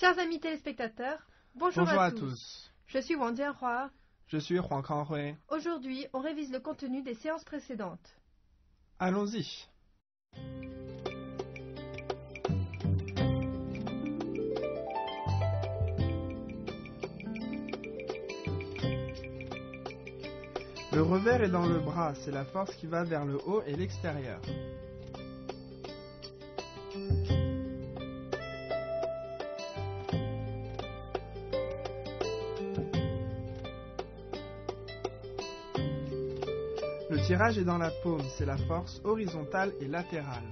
Chers amis téléspectateurs, bonjour à tous. Je suis Wang Jianhua. Je suis Huang Kanghui. Aujourd'hui, on révise le contenu des séances précédentes. Allons-y. Le revers est dans le bras, c'est la force qui va vers le haut et l'extérieur. Le tirage est dans la paume, c'est la force horizontale et latérale.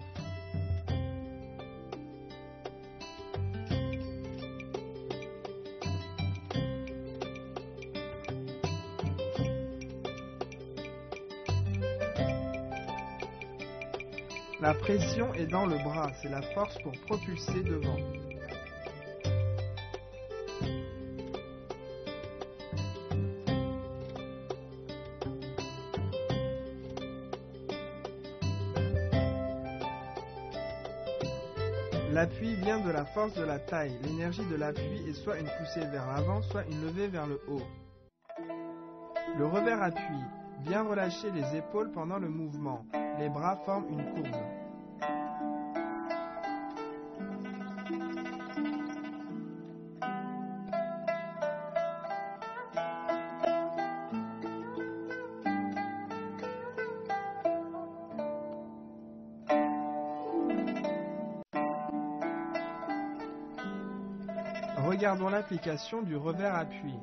La pression est dans le bras, c'est la force pour propulser devant. L'appui vient de la force de la taille. L'énergie de l'appui est soit une poussée vers l'avant, soit une levée vers le haut. Le revers appuie. Bien relâcher les épaules pendant le mouvement. Les bras forment une courbe. Regardons l'application du revers appui.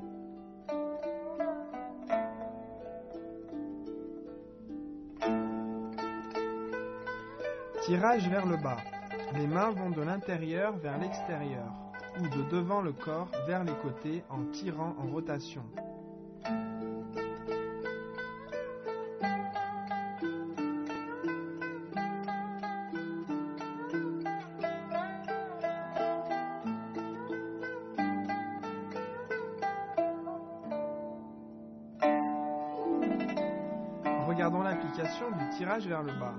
Tirage vers le bas. Les mains vont de l'intérieur vers l'extérieur ou de devant le corps vers les côtés en tirant en rotation. Regardons l'application du tirage vers le bas.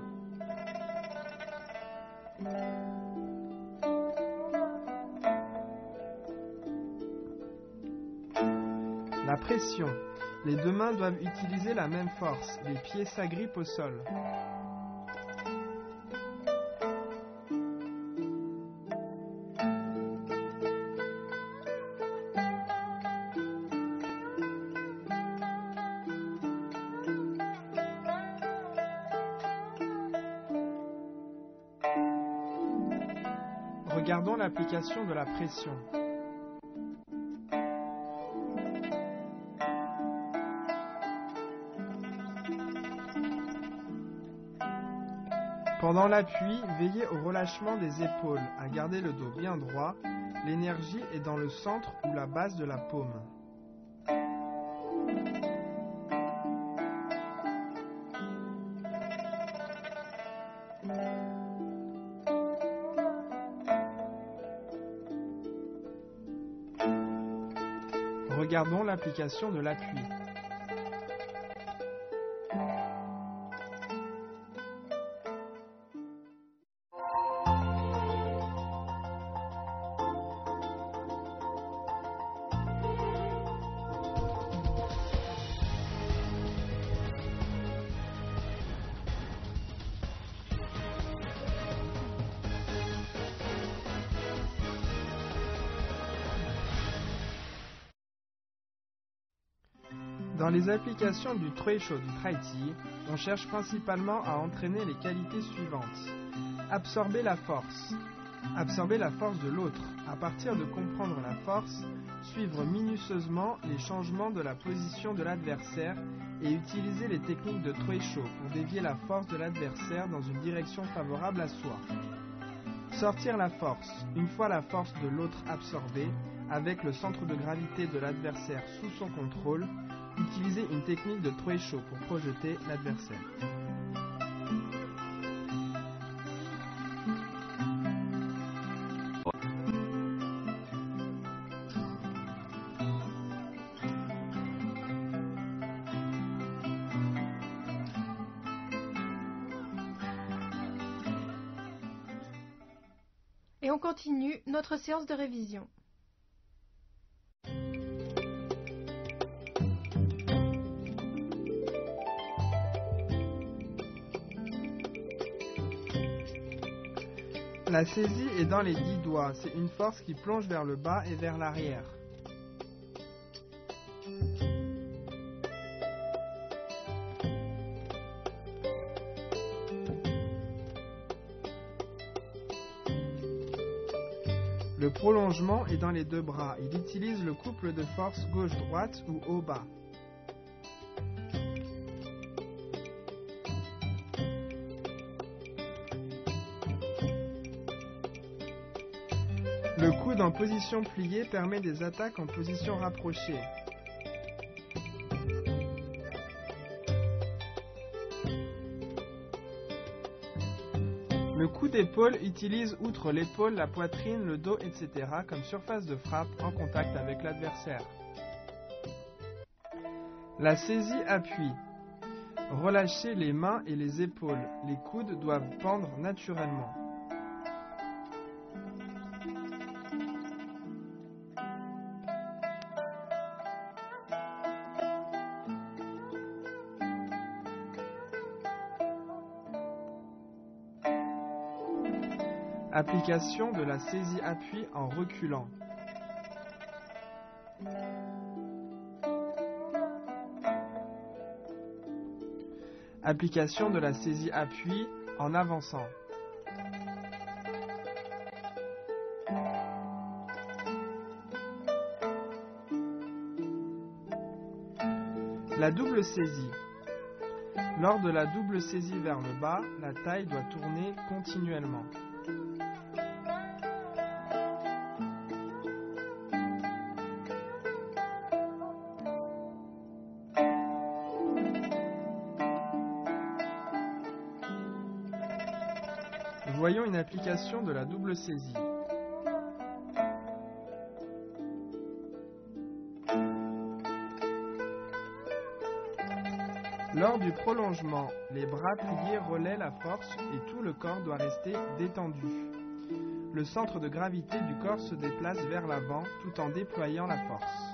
La pression. Les deux mains doivent utiliser la même force. Les pieds s'agrippent au sol. Regardons l'application de la pression. Pendant l'appui, veillez au relâchement des épaules, à garder le dos bien droit. L'énergie est dans le centre ou la base de la paume. Regardons l'application de l'appui. Dans les applications du Treisho du Traiti, on cherche principalement à entraîner les qualités suivantes. Absorber la force. Absorber la force de l'autre. À partir de comprendre la force, suivre minutieusement les changements de la position de l'adversaire et utiliser les techniques de Treisho pour dévier la force de l'adversaire dans une direction favorable à soi. Sortir la force. Une fois la force de l'autre absorbée, avec le centre de gravité de l'adversaire sous son contrôle, utilisez une technique de Treisho pour projeter l'adversaire. Et on continue notre séance de révision. La saisie est dans les 10 doigts. C'est une force qui plonge vers le bas et vers l'arrière. Le prolongement est dans les 2 bras. Il utilise le couple de force gauche-droite ou haut-bas. Le coude en position pliée permet des attaques en position rapprochée. Le coup d'épaule utilise outre l'épaule, la poitrine, le dos, etc. comme surface de frappe en contact avec l'adversaire. La saisie appuie. Relâchez les mains et les épaules. Les coudes doivent pendre naturellement. Application de la saisie-appui en reculant. Application de la saisie-appui en avançant. La double saisie. Lors de la double saisie vers le bas, la taille doit tourner continuellement. Voyons une application de la double saisie. Lors du prolongement, les bras pliés relaient la force et tout le corps doit rester détendu. Le centre de gravité du corps se déplace vers l'avant tout en déployant la force.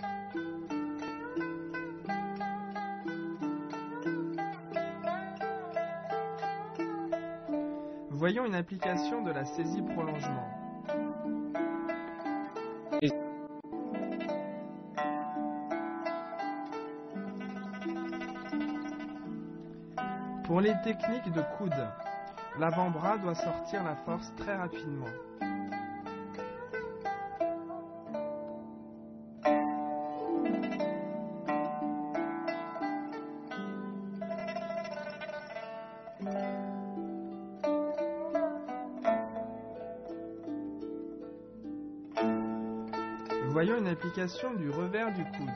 Voyons une application de la saisie prolongement. Pour les techniques de coude, l'avant-bras doit sortir la force très rapidement. Voyons une application du revers du coude.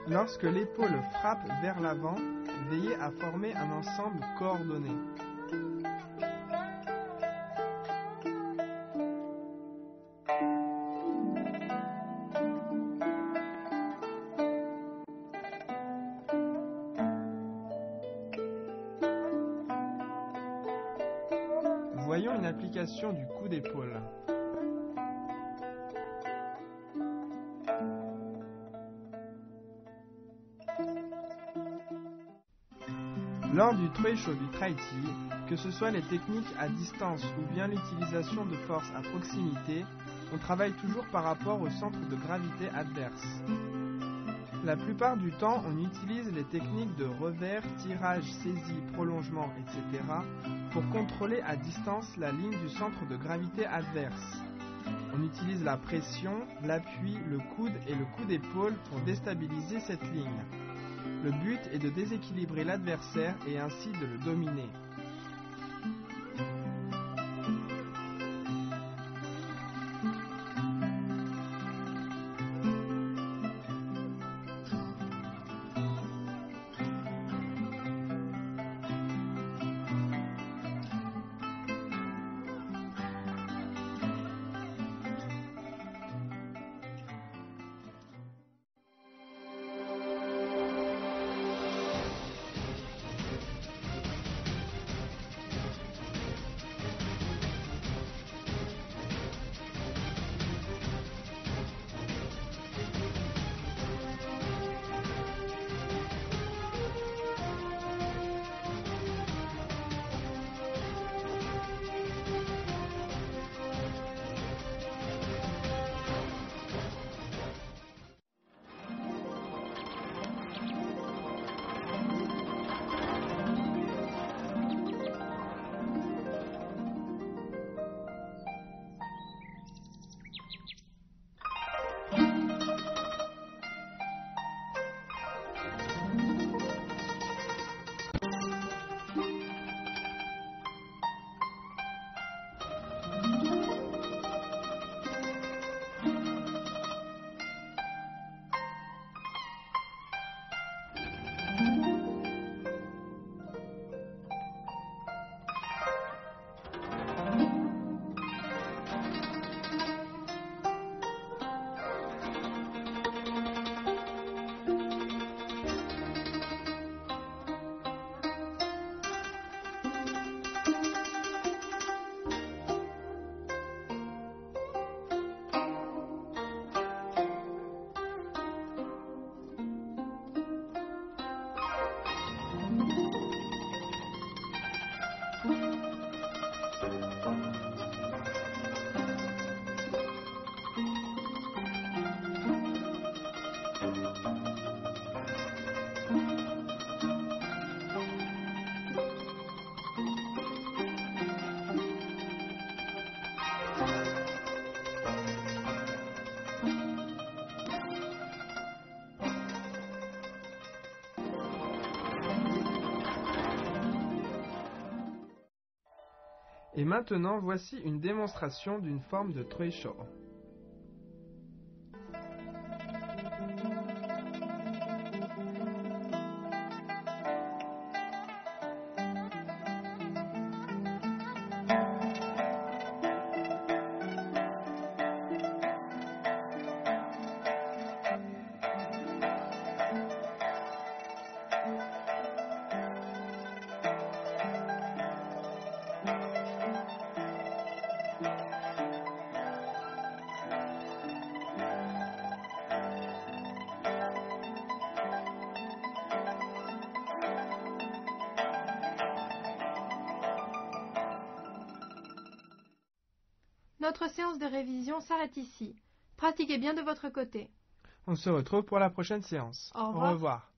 Lorsque l'épaule frappe vers l'avant, veillez à former un ensemble coordonné. Voyons une application du coup d'épaule. Lors du Treisho du Tai Chi, que ce soit les techniques à distance ou bien l'utilisation de force à proximité, on travaille toujours par rapport au centre de gravité adverse. La plupart du temps, on utilise les techniques de revers, tirage, saisie, prolongement, etc. pour contrôler à distance la ligne du centre de gravité adverse. On utilise la pression, l'appui, le coude et le coup d'épaule pour déstabiliser cette ligne. Le but est de déséquilibrer l'adversaire et ainsi de le dominer. Et maintenant, voici une démonstration d'une forme de Treisho. Notre séance de révision s'arrête ici. Pratiquez bien de votre côté. On se retrouve pour la prochaine séance. Au revoir.